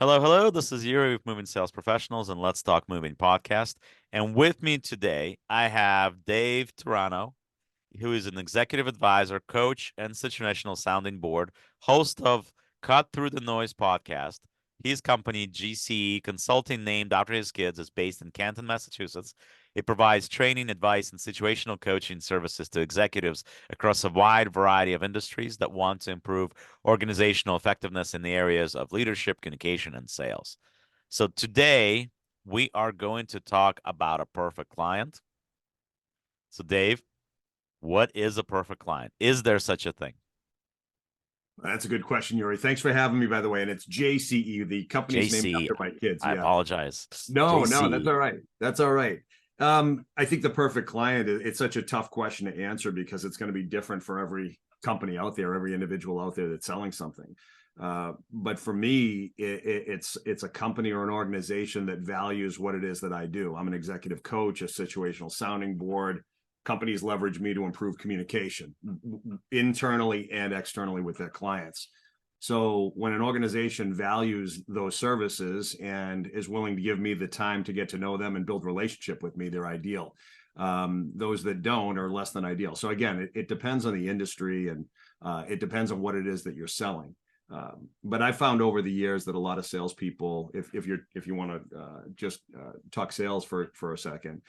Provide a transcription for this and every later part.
Hello, hello. This is Yuri with Moving Sales Professionals and Let's Talk Moving podcast. And with me today, I have Dave Turano, who is an executive advisor, coach, and situational sounding board, host of Cut Through the Noise podcast. His company, JCE Consulting, named after his kids, is based in Canton, Massachusetts. It provides training, advice, and situational coaching services to executives across a wide variety of industries that want to improve organizational effectiveness in the areas of leadership, communication, and sales. So today, we are going to talk about a perfect client. So, Dave, what is a perfect client? Is there such a thing? That's a good question, Yuri. Thanks for having me, by the way. And it's JCE, the company's named JC, after my kids. I Yeah. apologize. No, that's JC. all right. That's all right. I think the perfect client, it's such a tough question to answer because it's going to be different for every company out there, every individual out there that's selling something. But for me, it's a company or an organization that values what it is that I do. I'm an executive coach, a situational sounding board. Companies leverage me to improve communication internally and externally with their clients. So when an organization values those services and is willing to give me the time to get to know them and build relationship with me, they're ideal. Those that don't are less than ideal. So again, it depends on the industry and it depends on what it is that you're selling. But I found over the years that a lot of salespeople, if you want to just talk sales for a second,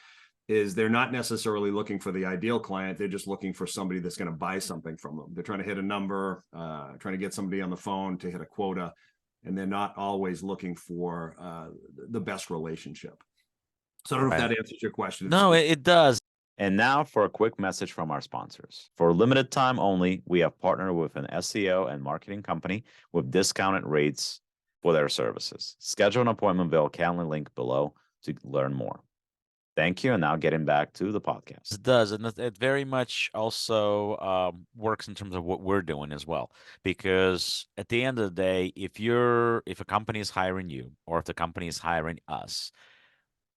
is they're not necessarily looking for the ideal client. They're just looking for somebody that's going to buy something from them. They're trying to hit a number, trying to get somebody on the phone to hit a quota, and they're not always looking for the best relationship. So I don't know if Right. that answers your question. No, it does. And now for a quick message from our sponsors. For limited time only, we have partnered with an SEO and marketing company with discounted rates for their services. Schedule an appointment via Calendly link below to learn more. Thank you. And now getting back to the podcast. It does. And it very much also works in terms of what we're doing as well. Because at the end of the day, if a company is hiring you or if the company is hiring us,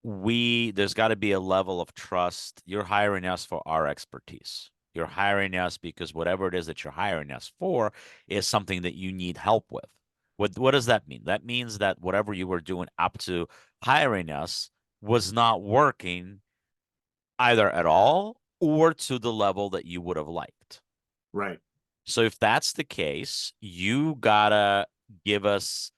there's got to be a level of trust. You're hiring us for our expertise. You're hiring us because whatever it is that you're hiring us for is something that you need help with. What does that mean? That means that whatever you were doing up to hiring us was not working either at all or to the level that you would have liked. Right. So if that's the case, you gotta give us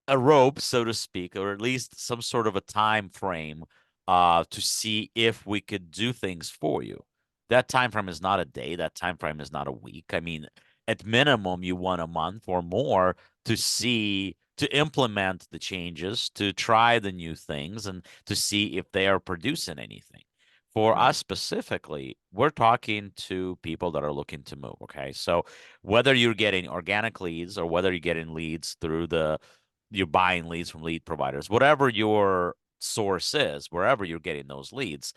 a rope, so to speak, or at least some sort of a time frame to see if we could do things for you. That time frame is not a day, that time frame is not a week. I mean, at minimum, you want a month or more to implement the changes, to try the new things, and to see if they are producing anything. For Right. us specifically, we're talking to people that are looking to move. Okay. So whether you're getting organic leads or whether you're getting leads through you're buying leads from lead providers, whatever your source is, wherever you're getting those leads,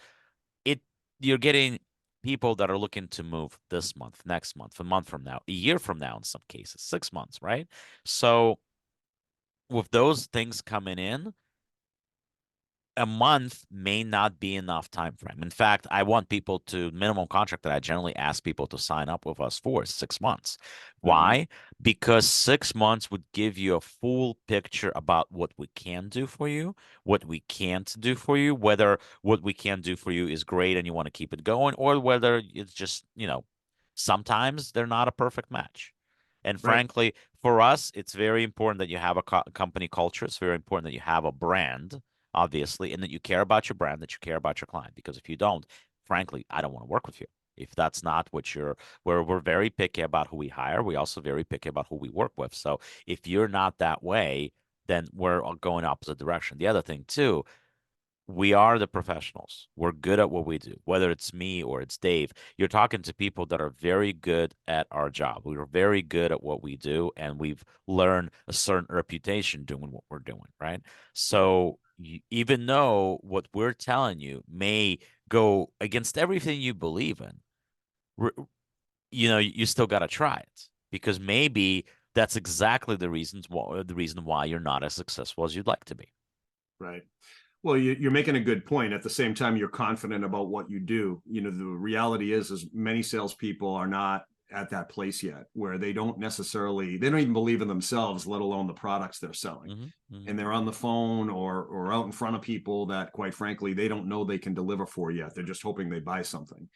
it you're getting people that are looking to move this month, next month, a month from now, a year from now, in some cases, 6 months, right? So with those things coming in, a month may not be enough time frame. In fact, I want people to minimum contract that I generally ask people to sign up with us for is 6 months. Mm-hmm. Why? Because 6 months would give you a full picture about what we can do for you, what we can't do for you, whether what we can do for you is great and you want to keep it going, or whether it's just, sometimes they're not a perfect match. And Right. frankly, for us, it's very important that you have a company culture. It's very important that you have a brand, obviously, and that you care about your brand, that you care about your client. Because if you don't, frankly, I don't want to work with you. If that's not what we're very picky about who we hire. We also very picky about who we work with. So if you're not that way, then we're going opposite direction. The other thing too, we are the professionals. We're good at what we do, whether it's me or it's Dave. You're talking to people that are very good at our job. We are very good at what we do, and we've learned a certain reputation doing what we're doing, right? Right. So even though what we're telling you may go against everything you believe in, you still got to try it because maybe that's exactly the reason why you're not as successful as you'd like to be. Right. Well, you're making a good point. At the same time, you're confident about what you do. The reality is many salespeople are not at that place yet, where they don't even believe in themselves, let alone the products they're selling. And they're on the phone or out in front of people that, quite frankly, they don't know they can deliver for yet. They're just hoping they buy something.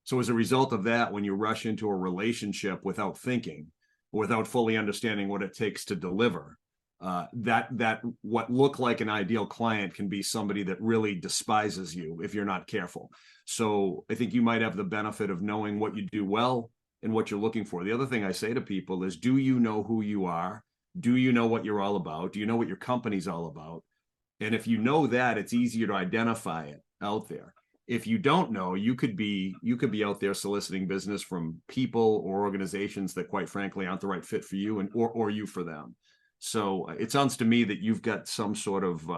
So as a result of that, when you rush into a relationship without thinking, without fully understanding what it takes to deliver, that what look like an ideal client can be somebody that really despises you if you're not careful. So I think you might have the benefit of knowing what you do well and what you're looking for. The other thing I say to people is, do you know who you are? Do you know what you're all about? Do you know what your company's all about? And if you know that, it's easier to identify it out there. If you don't know, you could be out there soliciting business from people or organizations that, quite frankly, aren't the right fit for you, and or you for them. So it sounds to me that you've got some sort of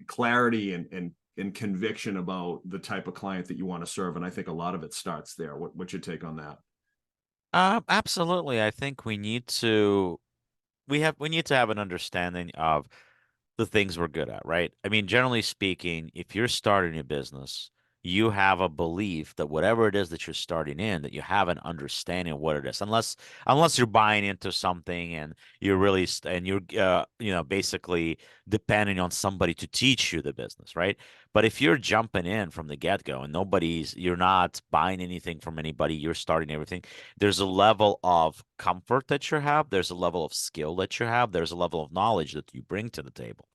clarity and conviction about the type of client that you want to serve, and I think a lot of it starts there. What's your take on that? Absolutely. I think we need to have an understanding of the things we're good at, right? I mean, generally speaking, if you're starting a business, you have a belief that whatever it is that you're starting in, that you have an understanding of what it is. Unless you're buying into something and you're really and you're basically depending on somebody to teach you the business, right? But if you're jumping in from the get-go and you're not buying anything from anybody, you're starting everything, there's a level of comfort that you have, there's a level of skill that you have, there's a level of knowledge that you bring to the table.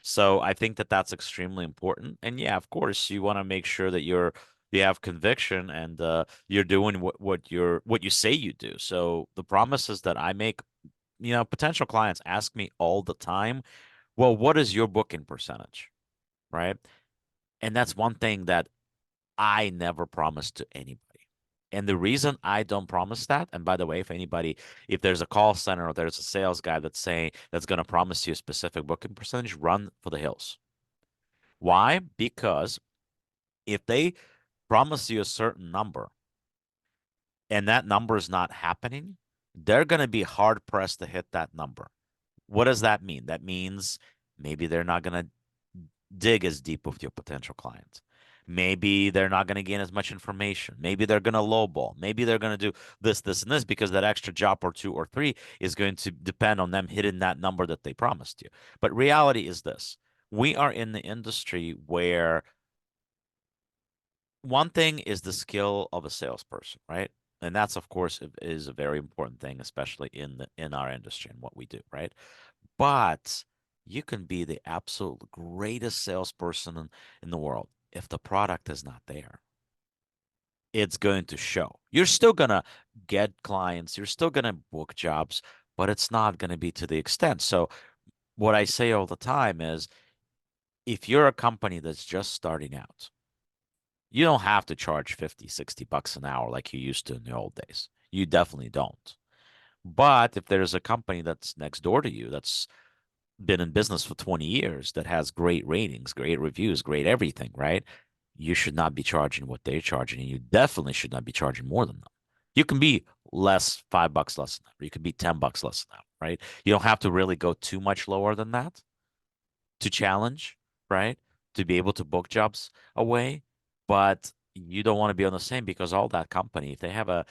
So I think that that's extremely important. And yeah, of course, you want to make sure that you have conviction and you're doing what you say you do. So the promises that I make, potential clients ask me all the time, well, what is your booking percentage? Right? And that's one thing that I never promise to anybody. And the reason I don't promise that, and by the way, if there's a call center or there's a sales guy that's going to promise you a specific booking percentage, run for the hills. Why? Because if they promise you a certain number and that number is not happening, they're going to be hard pressed to hit that number. What does that mean? That means maybe they're not going to dig as deep with your potential client. Maybe they're not going to gain as much information. Maybe they're going to lowball. Maybe they're going to do this, this, and this because that extra job or two or three is going to depend on them hitting that number that they promised you. But reality is this. We are in the industry where one thing is the skill of a salesperson, right? And that's, of course, is a very important thing, especially in our industry and what we do, right? But you can be the absolute greatest salesperson in the world. If the product is not there, it's going to show. You're still going to get clients, you're still going to book jobs, but it's not going to be to the extent. So, what I say all the time is if you're a company that's just starting out, you don't have to charge 50, $60 an hour like you used to in the old days. You definitely don't. But if there's a company that's next door to you that's been in business for 20 years, that has great ratings, great reviews, great everything, right? You should not be charging what they're charging, and you definitely should not be charging more than them. You can be less, $5 less than that, or you could be $10 less than that, right? You don't have to really go too much lower than that to challenge, right? To be able to book jobs away. But you don't want to be on the same because all that company, if they have a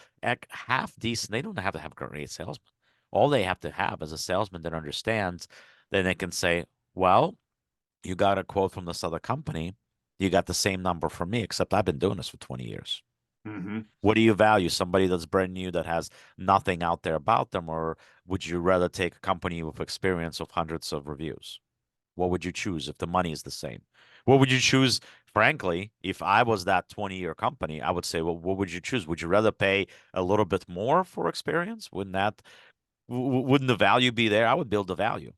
half decent, they don't have to have a great salesman. All they have to have is a salesman that understands, then they can say, well, you got a quote from this other company. You got the same number from me, except I've been doing this for 20 years. Mm-hmm. What do you value? Somebody that's brand new that has nothing out there about them, or would you rather take a company with experience of hundreds of reviews? What would you choose if the money is the same? What would you choose? Frankly, if I was that 20-year company, I would say, well, what would you choose? Would you rather pay a little bit more for experience? Wouldn't the value be there? I would build the value.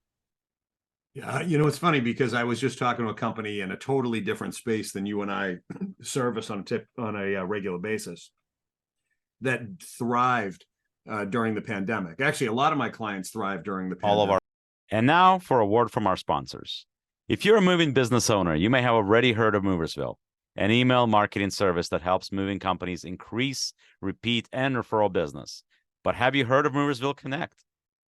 Yeah, it's funny because I was just talking to a company in a totally different space than you and I service on a regular basis that thrived during the pandemic. Actually, a lot of my clients thrived during the pandemic. And now for a word from our sponsors. If you're a moving business owner, you may have already heard of Moversville, an email marketing service that helps moving companies increase, repeat, and referral business. But have you heard of Moversville Connect?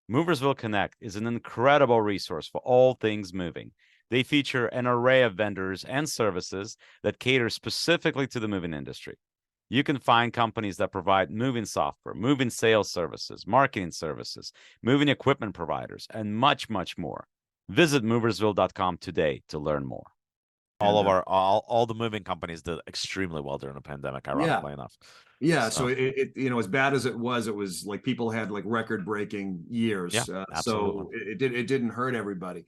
Moversville Connect is an incredible resource for all things moving. They feature an array of vendors and services that cater specifically to the moving industry. You can find companies that provide moving software, moving sales services, marketing services, moving equipment providers, and much, much more. Visit moversville.com today to learn more. And All the moving companies did extremely well during the pandemic, ironically enough. yeah, so So it as bad as it was like people had like record-breaking yeah, years. absolutely. So it didn't hurt everybody.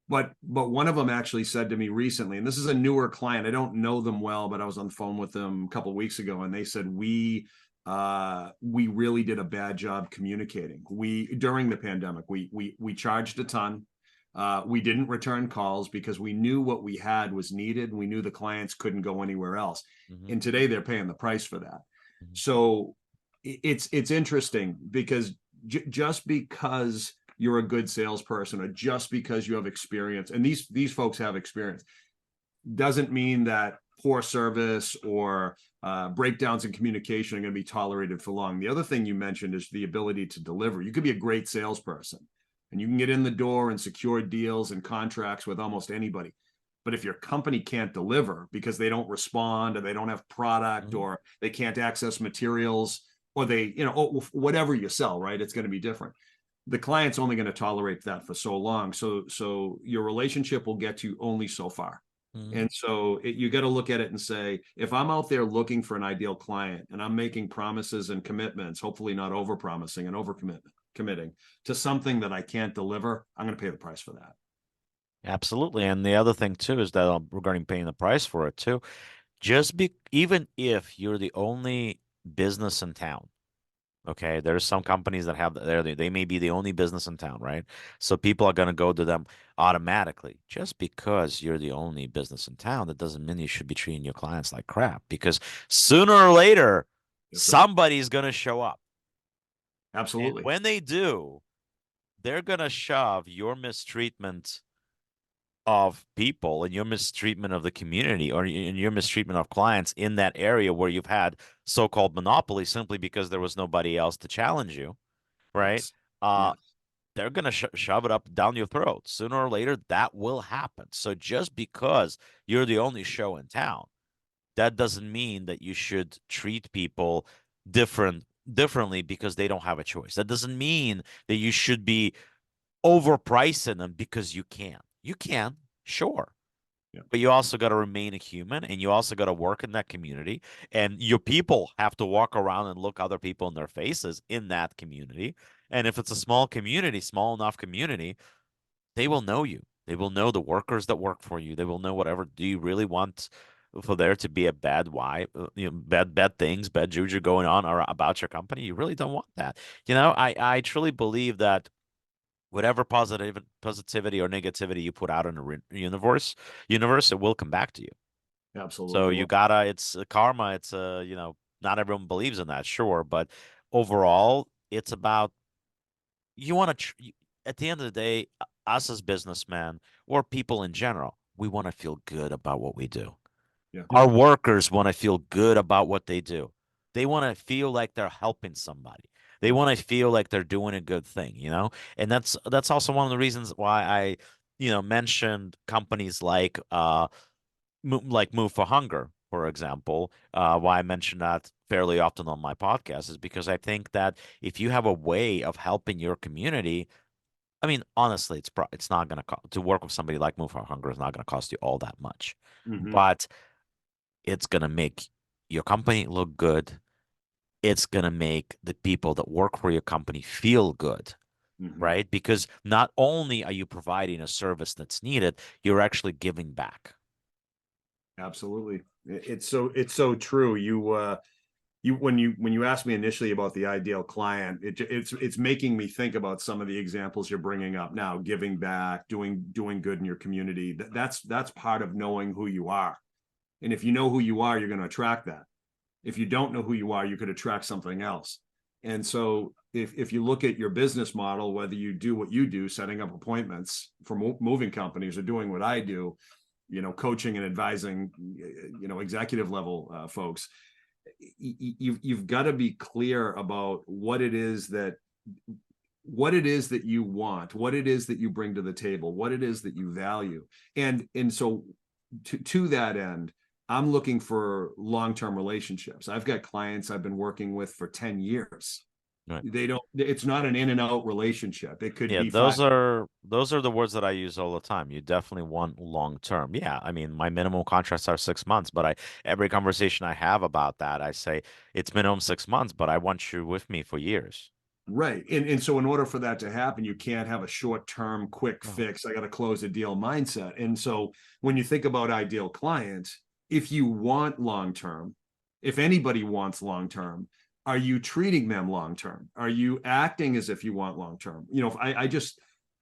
But one of them actually said to me recently, and this is a newer client. I don't know them well, but I was on the phone with them a couple of weeks ago, and they said we really did a bad job communicating. We during the pandemic, we charged a ton. We didn't return calls because we knew what we had was needed, and we knew the clients couldn't go anywhere else. Mm-hmm. And today they're paying the price for that. Mm-hmm. So it's interesting because just because you're a good salesperson or just because you have experience, and these folks have experience, doesn't mean that poor service or breakdowns in communication are going to be tolerated for long. The other thing you mentioned is the ability to deliver. You could be a great salesperson and you can get in the door and secure deals and contracts with almost anybody. But if your company can't deliver because they don't respond or they don't have product Mm-hmm. or they can't access materials or they, whatever you sell, right? It's going to be different. The client's only going to tolerate that for so long. So your relationship will get you only so far. Mm-hmm. And so you got to look at it and say, if I'm out there looking for an ideal client and I'm making promises and commitments, hopefully not over promising and over committing to something that I can't deliver, I'm going to pay the price for that. Absolutely. And the other thing too is that regarding paying the price for it too, even if you're the only business in town, okay, there's some companies that have they may be the only business in town, right? So people are going to go to them automatically. Just because you're the only business in town, that doesn't mean you should be treating your clients like crap, because sooner or later That's right. somebody's going to show up. And Absolutely. when they do, they're going to shove your mistreatment of people and your mistreatment of the community or in your mistreatment of clients in that area where you've had so-called monopoly simply because there was nobody else to challenge you, right? Yes. Uh, Yes. they're going to shove it up down your throat. Sooner or later, that will happen. So just because you're the only show in town, that doesn't mean that you should treat people differently because they don't have a choice. That doesn't mean that you should be overpricing them because you can. You can, sure. Yeah. But you also got to remain a human and you also got to work in that community. And your people have to walk around and look other people in their faces in that community. And if it's a small community, small enough community, they will know you. They will know the workers that work for you. They will know whatever. Do you really want for there to be a bad bad things, bad juju going on about your company? You really don't want that. I truly believe that whatever positivity or negativity you put out in the universe, it will come back to you. So Absolutely. you Well, gotta, it's karma. It's not everyone believes in that, sure, but overall, it's about you want to. At the end of the day, us as businessmen or people in general, we want to feel good about what we do. yeah. Our workers want to feel good about what they do. They want to feel like they're helping somebody. They want to feel like they're doing a good thing. And that's also one of the reasons why I, mentioned companies like Move for Hunger, for example. Why I mention that fairly often on my podcast is because I think that if you have a way of helping your community, I mean, honestly, it's not going to work with somebody like Move for Hunger is not going to cost you all that much, Mm-hmm. but it's going to make your company look good. It's going to make the people that work for your company feel good, Mm-hmm. right? Because not only are you providing a service that's needed, you're actually giving back. Absolutely. It's so true. When you asked me initially about the ideal client, it's making me think about some of the examples you're bringing up now, giving back, doing good in your community. That's part of knowing who you are. And if you know who you are, you're going to attract that. If you don't know who you are, you could attract something else. And so if you look at your business model, whether you do what you do, setting up appointments for moving companies or doing what I do, coaching and advising, executive level folks, you've got to be clear about what it is that you want, what it is that you bring to the table, what it is that you value. And so to that end, I'm looking for long-term relationships. I've got clients I've been working with for 10 years. Right. It's not an in and out relationship. It could Yeah, be 5. those are the words that I use all the time. You definitely want long term. Yeah, I mean, my minimum contracts are 6 months, but every conversation I have about that, I say it's minimum 6 months, but I want you with me for years. Right. And so in order for that to happen, you can't have a short-term quick No. fix. I got to close a deal mindset. And so when you think about ideal clients, if you want long-term, if anybody wants long-term, are you treating them long-term? Are you acting as if you want long-term? If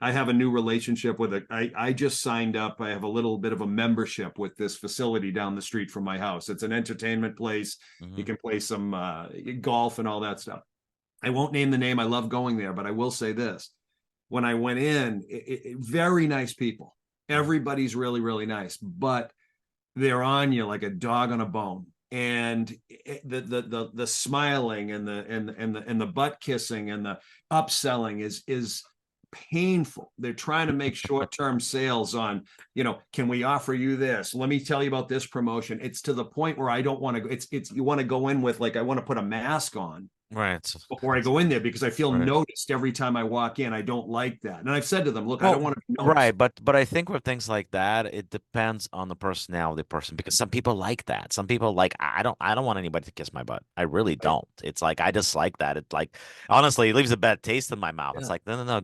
I have a new relationship with I just signed up. I have a little bit of a membership with this facility down the street from my house. It's an entertainment place. You Hmm. can play some golf and all that stuff. I won't name the name. I love going there, but I will say this. When I went in, very nice people. Hmm. Everybody's really, really nice, but they're on you like a dog on a bone. And the smiling and the butt kissing and the upselling is painful. They're trying to make short-term sales on, can we offer you this? Let me tell you about this promotion. It's to the point where I don't want to, it's you want to go in with like, I want to put a mask on Right. before I go in there because I feel Right. noticed every time I walk in. I don't like that. And I've said to them, look, I don't Well, want to be right, noticed. but I think with things like that, it depends on the personality of the person because some people like that. Some people like I don't want anybody to kiss my butt. I really Right? don't. It's like I dislike that. It like honestly, it leaves a bad taste in my mouth. It's Yeah. like no,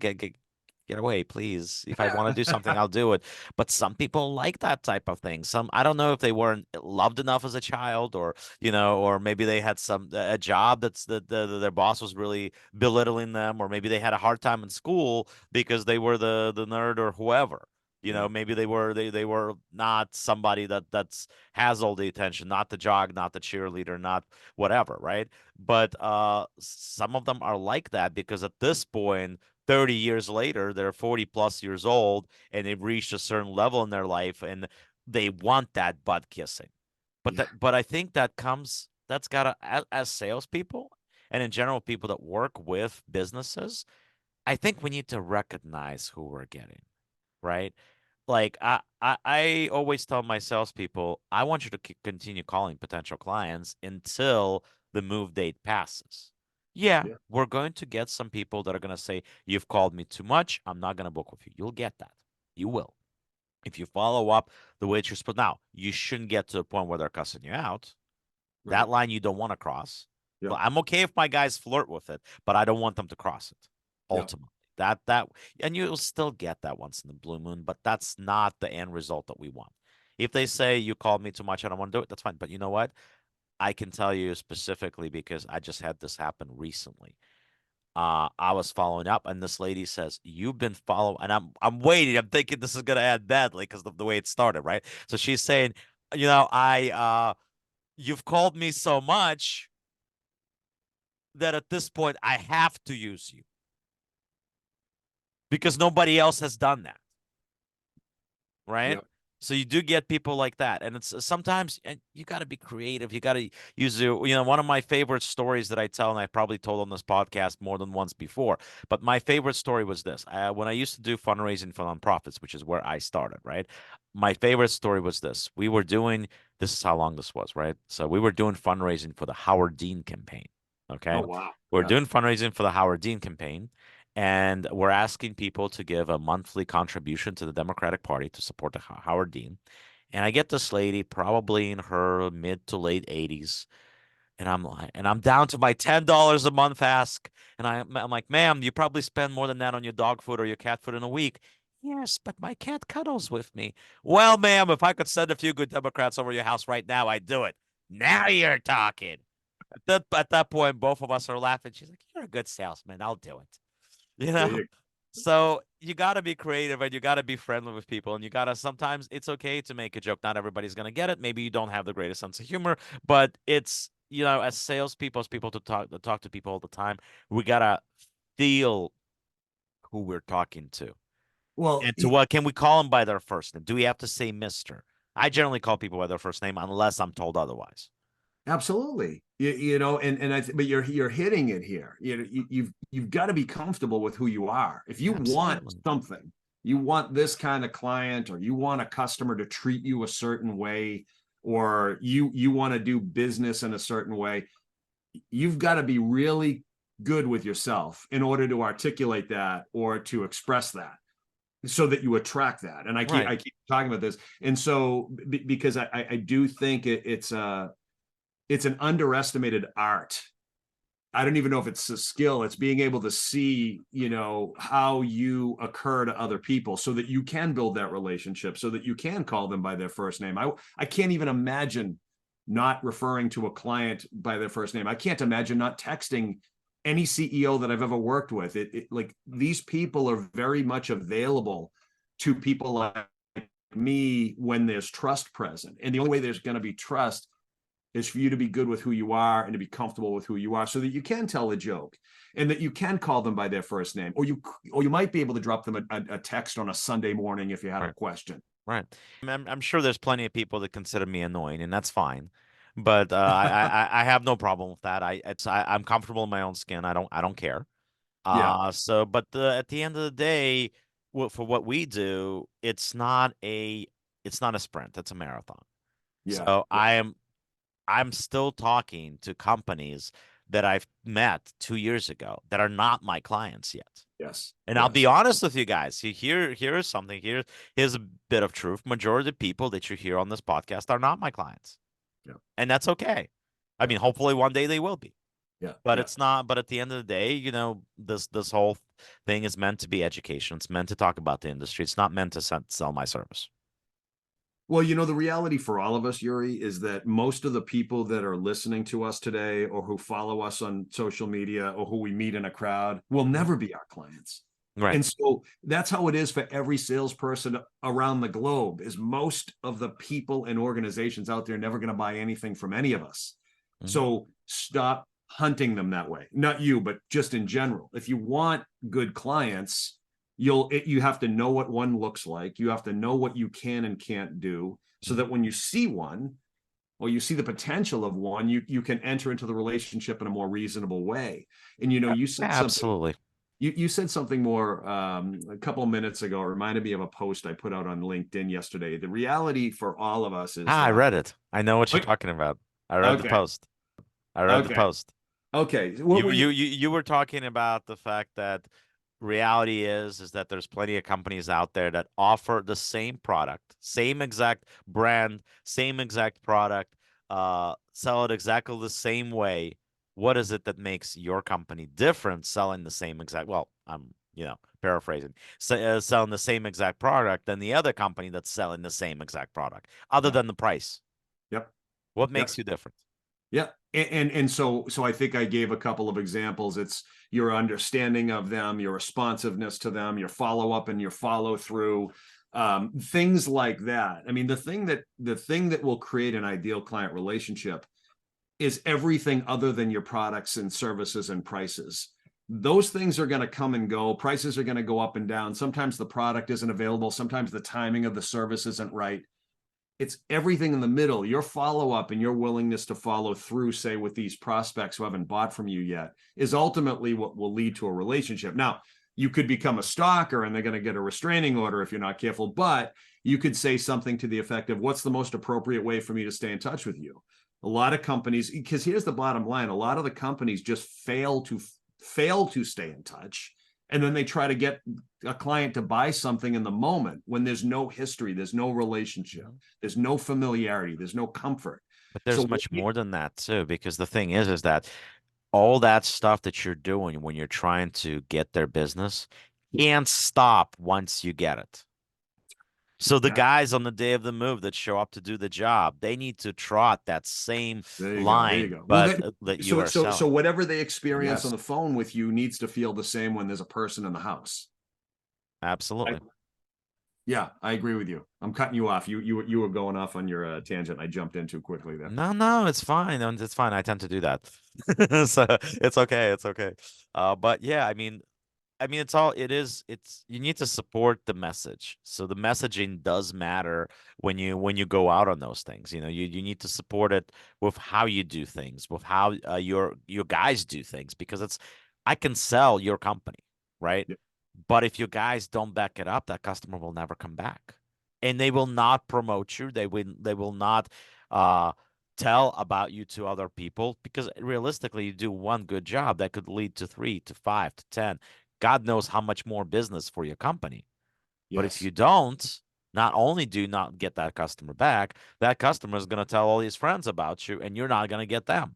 get away, please. If I want to do something, I'll do it. But some people like that type of thing. Some I don't know if they weren't loved enough as a child, or or maybe they had a job their boss was really belittling them, or maybe they had a hard time in school because they were the nerd or whoever. Yeah. Maybe they were not somebody that's has all the attention, not the jock, not the cheerleader, not whatever, right? But some of them are like that because at this point 30 years later, they're 40 plus years old and they've reached a certain level in their life and they want that butt kissing. Yeah. But I think that's gotta as salespeople and in general people that work with businesses, I think we need to recognize who we're getting, right? Like I always tell my salespeople, I want you to continue calling potential clients until the move date passes. Yeah, Yeah. we're going to get some people that are going to say, you've called me too much. I'm not going to book with you. You'll get that. You will. If you follow up the way it's you're supposed. Now, you shouldn't get to the point where they're cussing you out. Right. That line you don't want to cross. Yeah. I'm okay if my guys flirt with it, but I don't want them to cross it. Yeah. Ultimately, and you'll still get that once in the blue moon, but that's not the end result that we want. If they say you called me too much, I don't want to do it, that's fine. But you know what? I can tell you specifically because I just had this happen recently. I was following up, and this lady says, "You've been following," and I'm waiting. I'm thinking this is gonna end badly because of the way it started, right? So she's saying, you've called me so much that at this point I have to use you because nobody else has done that, right? Yeah. So you do get people like that, and it's sometimes and you got to be creative. You got to use one of my favorite stories that I tell, and I probably told on this podcast more than once before. But my favorite story was this: when I used to do fundraising for nonprofits, which is where I started, right? My favorite story was this: we were doing this is how long this was, right? So we were doing fundraising for the Howard Dean campaign. Okay, Oh, wow. we're Yeah. doing fundraising for the Howard Dean campaign and we're asking people to give a monthly contribution to the Democratic Party to support the Howard Dean. And I get this lady, probably in her mid to late 80s, and I'm down to my $10 a month ask, and I'm like, ma'am, you probably spend more than that on your dog food or your cat food in a week. Yes, but my cat cuddles with me. Well, ma'am, if I could send a few good Democrats over your house right now, I'd do it. Now you're talking. At that point, both of us are laughing. She's like, "You're a good salesman. I'll do it." You There know? you So you got to be creative and you got to be friendly with people. And you got to sometimes it's okay to make a joke. Not everybody's going to get it. Maybe you don't have the greatest sense of humor, but it's, as salespeople, as people to talk to people all the time, we got to feel who we're talking to. Well, And to what can we call them by their first name? Do we have to say Mr.? I generally call people by their first name unless I'm told otherwise. absolutely. But you're hitting it here. You've got to be comfortable with who you are. If you want Absolutely. something, you want this kind of client, or you want a customer to treat you a certain way, or you want to do business in a certain way, you've got to be really good with yourself in order to articulate that or to express that, so that you attract that. And I keep talking about this. And so because I do think it's an underestimated art. I don't even know if it's a skill. It's being able to see, how you occur to other people so that you can build that relationship, so that you can call them by their first name. I can't even imagine not referring to a client by their first name. I can't imagine not texting any CEO that I've ever worked with. Like, these people are very much available to people like me when there's trust present. And the only way there's going to be trust is for you to be good with who you are and to be comfortable with who you are, so that you can tell a joke and that you can call them by their first name, or you might be able to drop them a text on a Sunday morning if you have a question. Right. I'm sure there's plenty of people that consider me annoying, and that's fine. But I have no problem with that. I'm comfortable in my own skin. I don't care. Yeah. But at the end of the day, for what we do, it's not a sprint. It's a marathon. Yeah. So Yeah. I'm still talking to companies that I've met 2 years ago that are not my clients yet. Yes. And I'll be honest with you guys. Here is something. Here's a bit of truth. Majority of the people that you hear on this podcast are not my clients. Yeah. And that's okay. I mean, hopefully one day they will be. Yeah. But Yeah. it's not. But at the end of the day, this whole thing is meant to be education. It's meant to talk about the industry. It's not meant to sell my service. Well, the reality for all of us, Yuriy, is that most of the people that are listening to us today, or who follow us on social media, or who we meet in a crowd, will never be our clients. Right. And so that's how it is for every salesperson around the globe. Is most of the people and organizations out there never going to buy anything from any of us. Mm-hmm. So stop hunting them that way. Not you, but just in general. If you want good clients, you have to know what one looks like. You have to know what you can and can't do, so that when you see one, or you see the potential of one, you can enter into the relationship in a more reasonable way. And you said Absolutely. you said something more a couple of minutes ago. It reminded me of a post I put out on LinkedIn yesterday. The reality for all of us is I that read it. I know what you're talking about. I read the okay, post. I read the post. okay. What You were you? you you you were talking about the fact that reality is that there's plenty of companies out there that offer the same product, same exact brand, same exact product, sell it exactly the same way. What is it that makes your company different selling the same exact, well, I'm, paraphrasing, selling the same exact product than the other company that's selling the same exact product, other Yeah. than the price? Yep. What Yep. makes you different? Yeah. And so I think I gave a couple of examples. It's your understanding of them, your responsiveness to them, your follow up and your follow through, things like that. I mean, the thing that will create an ideal client relationship is everything other than your products and services and prices. Those things are going to come and go. Prices are going to go up and down. Sometimes the product isn't available. Sometimes the timing of the service isn't right. It's everything in the middle. Your follow-up and your willingness to follow through, say, with these prospects who haven't bought from you yet, is ultimately what will lead to a relationship. Now, you could become a stalker and they're going to get a restraining order if you're not careful, but you could say something to the effect of, what's the most appropriate way for me to stay in touch with you? A lot of companies, because here's the bottom line, a lot of the companies just fail to stay in touch. And then they try to get a client to buy something in the moment when there's no history, there's no relationship, there's no familiarity, there's no comfort. But there's much more than that too, because the thing is that all that stuff that you're doing when you're trying to get their business can't stop once you get it. So the guys on the day of the move that show up to do the job, they need to trot that same There you go. There you line, go. but Well, that you are so selling. whatever they experience Yes. on the phone with you needs to feel the same when there's a person in the house. Absolutely. Yeah, I agree with you. I'm cutting you off. You were going off on your tangent. I jumped in too quickly there. No, it's fine. It's fine. I tend to do that. So it's okay. It's okay. But yeah, it's you need to support the message. So the messaging does matter when you go out on those things. You need to support it with how you do things, with how your guys do things, because I can sell your company, right? Yep. But if your guys don't back it up, that customer will never come back. And they will not promote you. They will not tell about you to other people, because realistically, you do one good job that could lead to 3 to 5 to 10. God knows how much more business for your company. But if Yes. you don't, not only do you not get that customer back, that customer is going to tell all his friends about you, and you're not going to get them.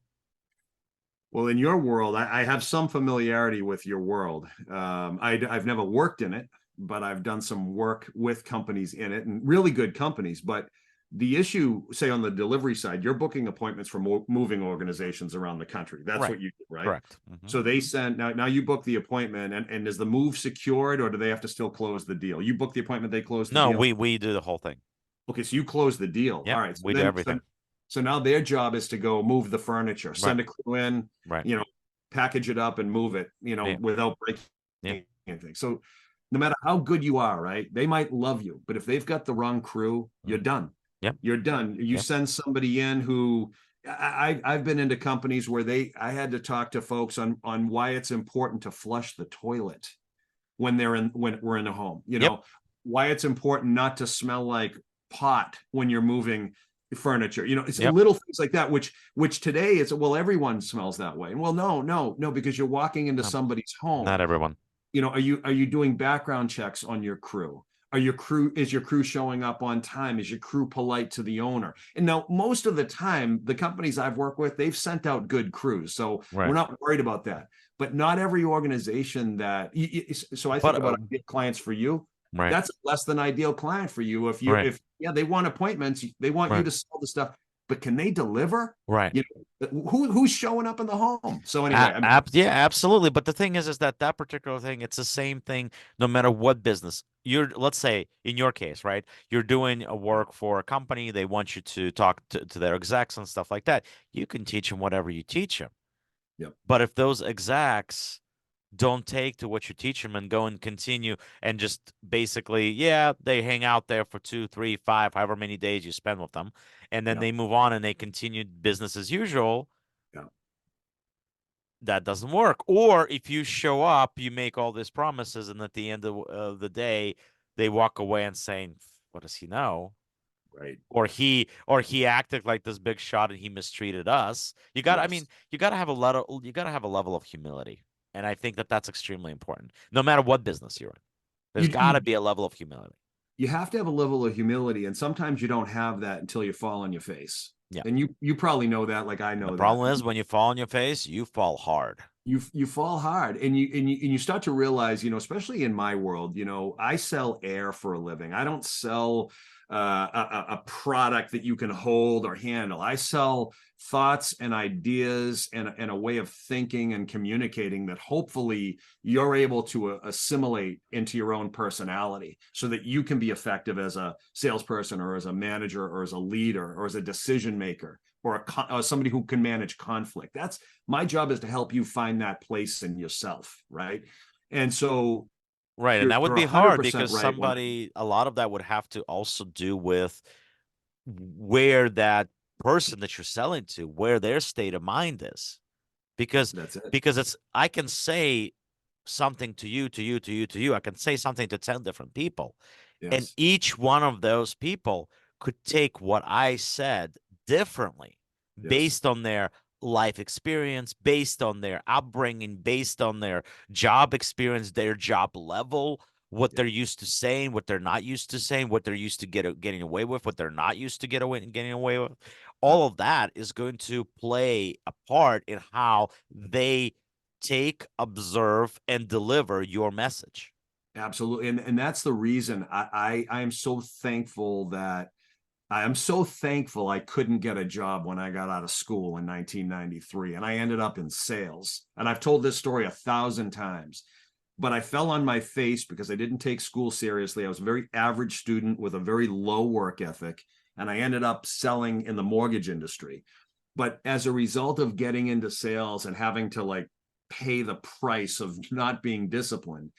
Well, in your world, I have some familiarity with your world. I've never worked in it, but I've done some work with companies in it, and really good companies. But the issue, say on the delivery side, you're booking appointments for moving organizations around the country. That's Right. what you do, right? Correct. Mhm. So they send now you book the appointment, and is the move secured, or do they have to still close the deal? You book the appointment, they close the No, deal. we do the whole thing. Okay, so you close the deal. All Yep, right. So we do then, everything. so now their job is to go move the furniture, Right. send a crew in, Right. you know, package it up and move it, Yeah. without Yeah. breaking anything. So no matter how good you are, right? They might love you, but if they've got the wrong crew, you're Mhm. done. Yep. You're done. You Yep. send somebody in who I've been into companies where I had to talk to folks on why it's important to flush the toilet when we're in the home. Yep. Why it's important not to smell like pot when you're moving furniture. It's Yep. little things like that, which today it's, well, everyone smells that way. Well, no, because you're walking into No, somebody's home. not everyone. Are you doing background checks on your crew? Is your crew showing up on time? Is your crew polite to the owner? And now most of the time, the companies I've worked with, they've sent out good crews. So we're Right. not worried about that. But not every organization so I think But about ideal clients for you. right. That's a less than ideal client for you. Right. If yeah, they want appointments, they want you Right. to sell the stuff, but can they deliver? Right. Who's showing up in the home? So anyway, Yeah, absolutely. But the thing is that that particular thing, it's the same thing no matter what business. Let's say in your case, right? You're doing a work for a company. They want you to talk to their execs and stuff like that. You can teach them whatever you teach them. yep, But if those execs don't take to what you teach them and go and continue and just basically, yeah, they hang out there for 2, 3, 5, however many days you spend with them, and then yep, they move on and they continue business as usual, yep. that doesn't work. Or if you show up, you make all these promises, and at the end of the day, they walk away and saying, "What does he know?" Right. Or he acted like this big shot and he mistreated us. I Yes. mean, you gotta have a level of humility, and I think that that's extremely important, no matter what business you're in. There's You got you to be a level of humility. you have to have a level of humility, and sometimes you don't have that until you fall on your face. Yeah. And you probably know that, like I And the know that. problem is when you fall on your face, you fall hard. You fall hard, and you start to realize, especially in my world, I sell air for a living. I don't sell a product that you can hold or handle. I sell thoughts and ideas and a way of thinking and communicating that hopefully you're able to assimilate into your own personality so that you can be effective as a salesperson or as a manager or as a leader or as a decision maker or somebody who can manage conflict. That's my job, is to help you find that place in yourself, right? And so Right. And you're that would you're be hard 100% because right when a lot of that would have to also do with where that person that you're selling to, where their state of mind is. Because that's it. I can say something to you, to you, to you, to you. I can say something to 10 different people. And Yes. each one of those people could take what I said differently Yes. based on their life experience, based on their upbringing, based on their job experience, their job level, what Yeah. they're used to saying, what they're not used to saying, what they're used to getting away with, what they're not used to getting away with. Yeah. All of that is going to play a part in how they take, observe, and deliver your message. Absolutely. And that's the reason I am so thankful that I am so thankful I couldn't get a job when I got out of school in 1993, and I ended up in sales. And I've told this story 1,000 times, but I fell on my face because I didn't take school seriously. I was a very average student with a very low work ethic, and I ended up selling in the mortgage industry. But as a result of getting into sales and having to like pay the price of not being disciplined,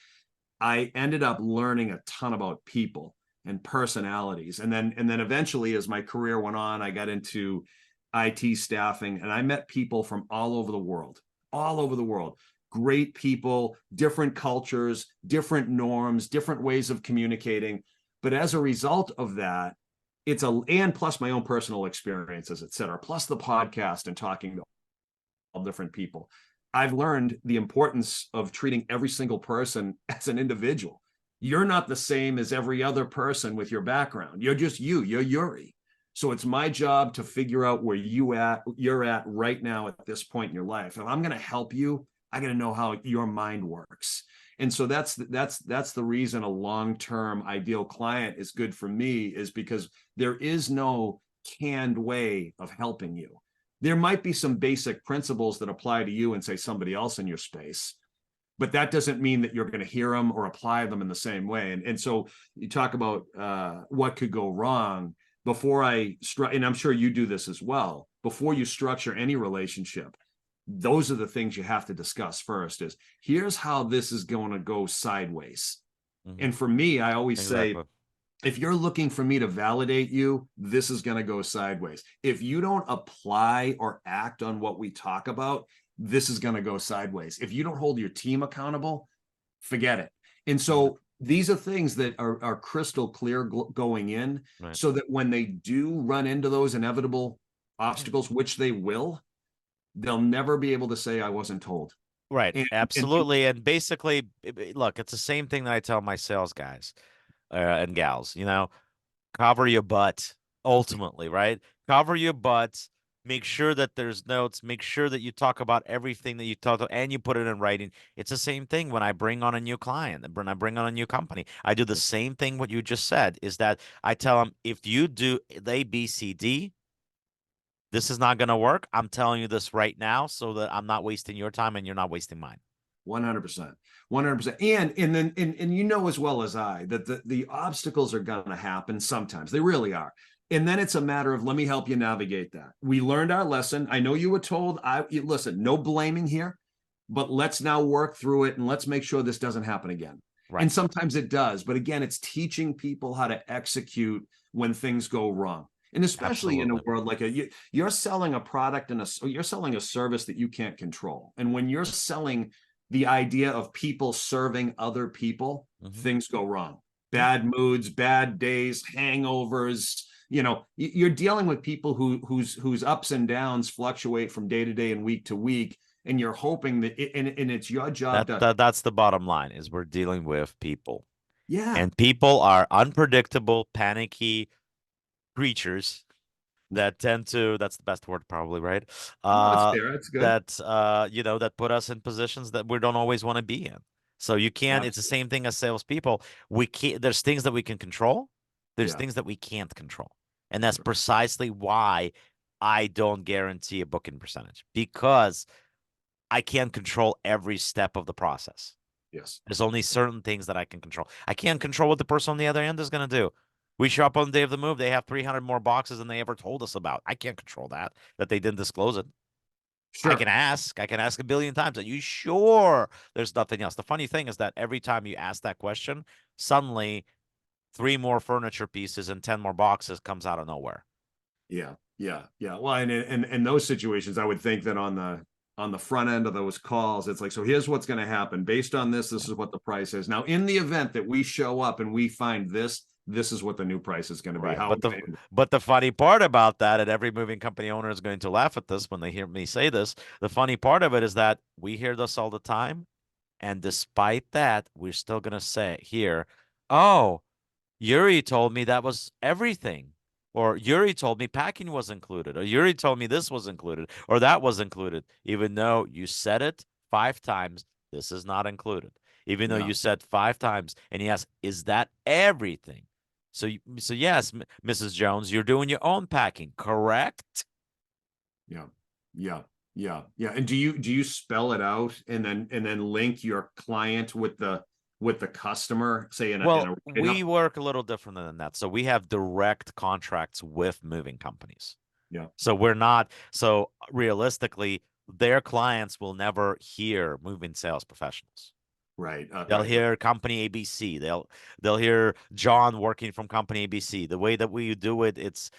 I ended up learning a ton about people and personalities. And then eventually, as my career went on, I got into IT staffing, and I met people from all over the world, all over the world. Great people, different cultures, different norms, different ways of communicating. But as a result of that, and plus my own personal experiences, et cetera, plus the podcast and talking to all different people. I've learned the importance of treating every single person as an individual. You're not the same as every other person with your background. You're just you're Yuriy. So it's my job to figure out where you're at right now at this point in your life. If I'm going to help you, I got to know how your mind works. And so that's the reason a long-term ideal client is good for me, is because there is no canned way of helping you. There might be some basic principles that apply to you and say somebody else in your space, but that doesn't mean that you're going to hear them or apply them in the same way. And so you talk about what could go wrong before and I'm sure you do this as well, before you structure any relationship. Those are the things you have to discuss first, is here's how this is going to go sideways. Mm-hmm. And for me, I always say, if you're looking for me to validate you, this is going to go sideways. If you don't apply or act on what we talk about, this is going to go sideways. If you don't hold your team accountable, forget it. And so these are things that are crystal clear going in, right, so that when they do run into those inevitable obstacles, which they will, they'll never be able to say, I wasn't told. Right. Absolutely. And basically, look, it's the same thing that I tell my sales guys and gals, cover your butt ultimately, right? Cover your butt. Make sure that there's notes. Make sure that you talk about everything that you talk about and you put it in writing. It's the same thing when I bring on a new client, when I bring on a new company. I do the same thing what you just said, is that I tell them, if you do A, B, C, D, this is not going to work. I'm telling you this right now so that I'm not wasting your time and you're not wasting mine. 100%. 100%. And as well as I that the obstacles are going to happen sometimes. They really are. And then it's a matter of, let me help you navigate that. We learned our lesson. I know you were told, listen, no blaming here, but let's now work through it and let's make sure this doesn't happen again. Right. And sometimes it does. But again, it's teaching people how to execute when things go wrong. And especially in a world like you're selling a product and you're selling a service that you can't control. And when you're selling the idea of people serving other people, things go wrong. Bad moods, bad days, hangovers. You're dealing with people whose ups and downs fluctuate from day to day and week to week. And you're hoping that and it's your job that's the bottom line, is we're dealing with people. Yeah. And people are unpredictable, panicky creatures that tend to, that's the best word probably, right? That's fair. That's good. That put us in positions that we don't always want to be in. So you can't, it's the same thing as salespeople. There's things that we can control. There's things that we can't control. And that's precisely why I don't guarantee a booking percentage, because I can't control every step of the process. Yes. There's only certain things that I can control. I can't control what the person on the other end is going to do. We show up on the day of the move, they have 300 more boxes than they ever told us about. I can't control that they didn't disclose it. Sure. I can ask a billion times, are you sure there's nothing else? The funny thing is that every time you ask that question, suddenly 3 more furniture pieces and 10 more boxes comes out of nowhere. Yeah. Well, and in those situations, I would think that on the front end of those calls, it's like, so here's what's going to happen. Based on this is what the price is. Now, in the event that we show up and we find this is what the new price is going to be. Right. But the funny part about that, and every moving company owner is going to laugh at this when they hear me say this, the funny part of it is that we hear this all the time. And despite that, we're still going to say here, oh, Yuriy told me that was everything. Or Yuriy told me packing was included. Or Yuriy told me this was included. Or that was included. Even though you said it 5 times, this is not included. Even though you said 5 times. And he asked, is that everything? So yes, Mrs. Jones, you're doing your own packing, correct? Yeah. And do you spell it out and then link your client with the customer, say we work a little different than that. So we have direct contracts with moving companies. Yeah. So so realistically, their clients will never hear moving sales professionals. Right. They'll hear company ABC. They'll hear John working from company ABC. The way that we do it, it's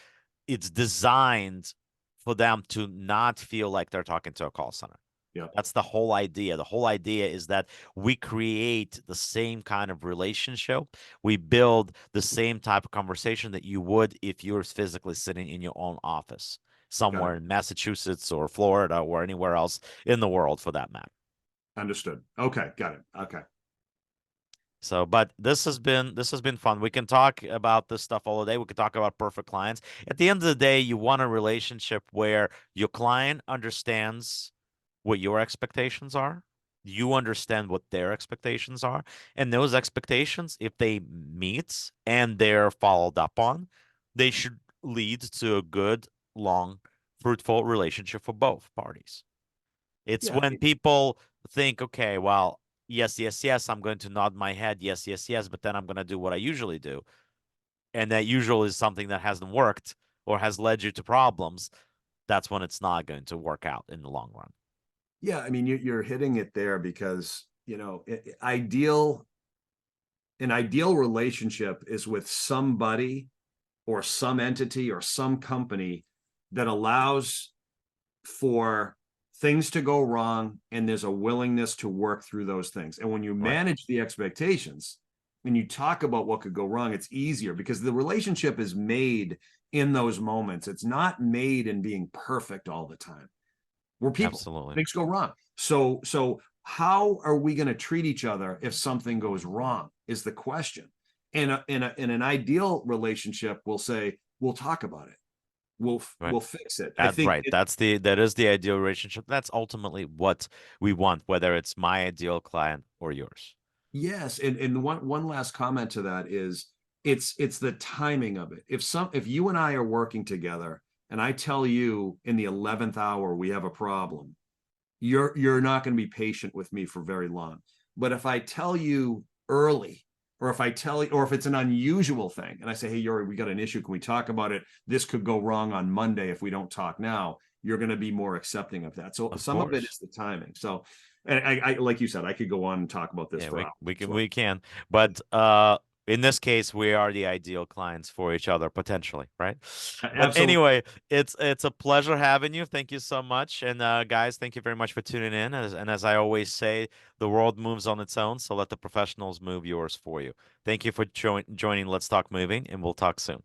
designed for them to not feel like they're talking to a call center. Yeah. That's the whole idea. The whole idea is that we create the same kind of relationship. We build the same type of conversation that you would if you're physically sitting in your own office Got it. somewhere in Massachusetts or Florida or anywhere else in the world for that matter. Understood. Okay. Got it. Okay. So, but this has been fun. We can talk about this stuff all day. We could talk about perfect clients. At the end of the day, you want a relationship where your client understands what your expectations are. You understand what their expectations are. And those expectations, if they meet and they're followed up on, they should lead to a good, long, fruitful relationship for both parties. It's Yeah. when people think, okay, well, yes, yes, yes, I'm going to nod my head, yes, yes, yes, but then I'm going to do what I usually do. And that usually is something that hasn't worked or has led you to problems. That's when it's not going to work out in the long run. Yeah. I mean, you're hitting it there because, ideal, an ideal relationship is with somebody or some entity or some company that allows for things to go wrong and there's a willingness to work through those things. And when you Right. manage the expectations and you talk about what could go wrong, it's easier because the relationship is made in those moments. It's not made in being perfect all the time. We're people. Absolutely. Things go wrong. So how are we going to treat each other if something goes wrong is the question. In an ideal relationship, we'll say, we'll talk about it. We'll Right. we'll fix it. I That's think right. That is the ideal relationship. That's ultimately what we want, whether it's my ideal client or yours. yes, and one last comment to that is it's the timing of it. If you and I are working together and I tell you in the 11th hour we have a problem, you're not going to be patient with me for very long. But if I tell you early, or if I tell you, or if it's an unusual thing, and I say, "Hey, Yuri, we got an issue. Can we talk about it? This could go wrong on Monday if we don't talk now." You're going to be more accepting of that. So Of some of it course. is the timing. So, and I like you said, I could go on and talk about this Yeah, for we hours we as can well. we can. But in this case, we are the ideal clients for each other potentially, right? But Absolutely. anyway, it's a pleasure having you. Thank you so much. And guys, thank you very much for tuning in. And as I always say, the world moves on its own, so let the professionals move yours for you. Thank you for joining Let's Talk Moving, and we'll talk soon.